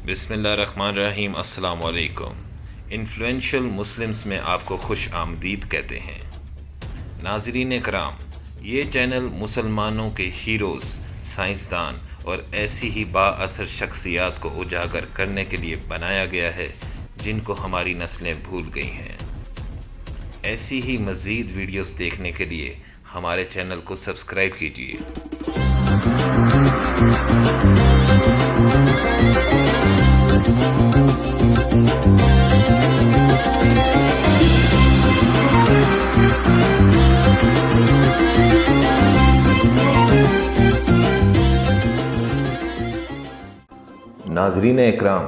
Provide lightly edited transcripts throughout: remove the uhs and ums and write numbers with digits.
بسم اللہ الرحمن الرحیم۔ السلام علیکم۔ انفلوئنشل مسلمز میں آپ کو خوش آمدید کہتے ہیں۔ ناظرین کرام، یہ چینل مسلمانوں کے ہیروز، سائنسدان اور ایسی ہی با اثر شخصیات کو اجاگر کرنے کے لیے بنایا گیا ہے جن کو ہماری نسلیں بھول گئی ہیں۔ ایسی ہی مزید ویڈیوز دیکھنے کے لیے ہمارے چینل کو سبسکرائب کیجیے۔ ناظرین اکرام،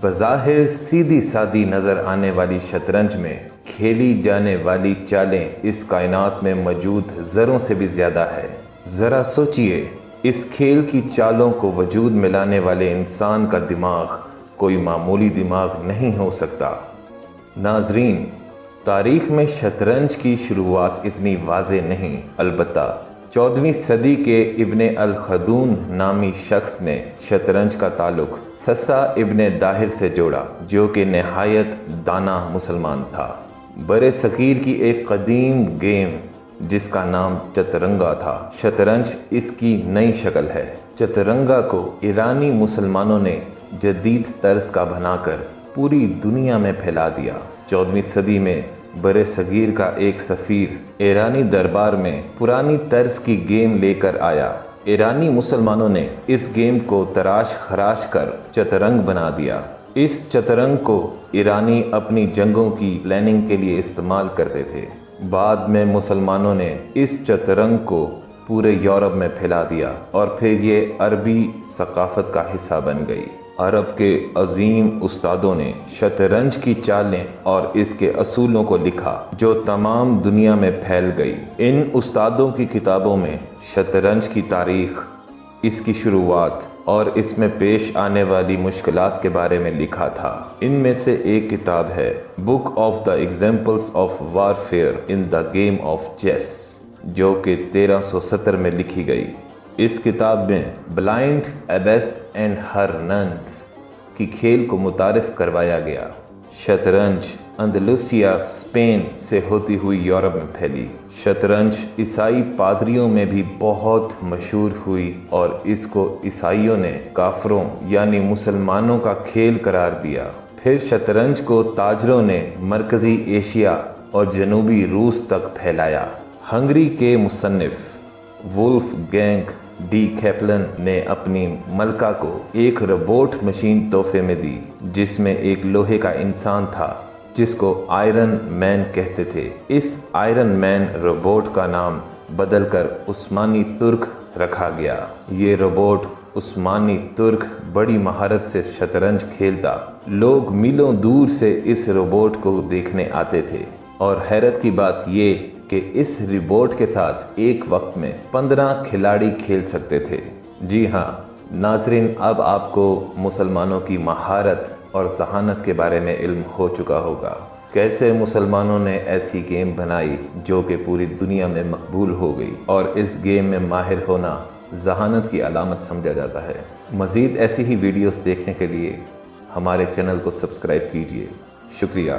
بظاہر سیدھی سادی نظر آنے والی شطرنج میں کھیلی جانے والی چالیں اس کائنات میں موجود زروں سے بھی زیادہ ہے۔ ذرا سوچئے، اس کھیل کی چالوں کو وجود میں لانے والے انسان کا دماغ کوئی معمولی دماغ نہیں ہو سکتا۔ ناظرین، تاریخ میں شطرنج کی شروعات اتنی واضح نہیں، البتہ 14ویں صدی کے ابن الخلدون نامی شخص نے شطرنج کا تعلق سسا ابن داہر سے جوڑا، جو کہ نہایت دانا مسلمان تھا۔ برِ صغیر کی ایک قدیم گیم جس کا نام چترنگا تھا۔ شطرنج اس کی نئی شکل ہے۔ چترنگا کو ایرانی مسلمانوں نے جدید طرز کا بنا کر پوری دنیا میں پھیلا دیا۔ 14ویں صدی میں برِ صغیر کا ایک سفیر ایرانی دربار میں پرانی طرز کی گیم لے کر آیا۔ ایرانی مسلمانوں نے اس گیم کو تراش خراش کر چترنگ بنا دیا۔ اس چترنگ کو ایرانی اپنی جنگوں کی پلاننگ کے لیے استعمال کرتے تھے۔ بعد میں مسلمانوں نے اس چترنگ کو پورے یورپ میں پھیلا دیا اور پھر یہ عربی ثقافت کا حصہ بن گئی۔ عرب کے عظیم استادوں نے شطرنج کی چالیں اور اس کے اصولوں کو لکھا، جو تمام دنیا میں پھیل گئی۔ ان استادوں کی کتابوں میں شطرنج کی تاریخ، اس کی شروعات اور اس میں پیش آنے والی مشکلات کے بارے میں لکھا تھا۔ ان میں سے ایک کتاب ہے book of the examples of warfare in the game of chess, جو کہ 1370 میں لکھی گئی۔ اس کتاب میں بلائنڈ ایبس اینڈ ہر ننز کی کھیل کو متعارف کروایا گیا۔ شطرنج اندلسیہ اسپین سے ہوتی ہوئی یورپ میں پھیلی۔ شطرنج عیسائی پادریوں میں بھی بہت مشہور ہوئی اور اس کو عیسائیوں نے کافروں یعنی مسلمانوں کا کھیل قرار دیا۔ پھر شطرنج کو تاجروں نے مرکزی ایشیا اور جنوبی روس تک پھیلایا۔ ہنگری کے مصنف وولف گینگ ڈی کیپلن نے اپنی ملکہ کو ایک روبوٹ مشین تحفے میں دی، جس میں ایک لوہے کا انسان تھا جس کو آئرن مین کہتے تھے۔ اس آئرن مین روبوٹ کا نام بدل کر عثمانی ترک رکھا گیا۔ یہ روبوٹ عثمانی ترک بڑی مہارت سے شطرنج کھیلتا۔ لوگ میلوں دور سے اس روبوٹ کو دیکھنے آتے تھے، اور حیرت کی بات یہ کہ اس روبوٹ کے ساتھ ایک وقت میں 15 کھلاڑی کھیل سکتے تھے۔ جی ہاں ناظرین، اب آپ کو مسلمانوں کی مہارت اور ذہانت کے بارے میں علم ہو چکا ہوگا۔ کیسے مسلمانوں نے ایسی گیم بنائی جو کہ پوری دنیا میں مقبول ہو گئی، اور اس گیم میں ماہر ہونا ذہانت کی علامت سمجھا جاتا ہے۔ مزید ایسی ہی ویڈیوز دیکھنے کے لیے ہمارے چینل کو سبسکرائب کیجیے۔ شکریہ۔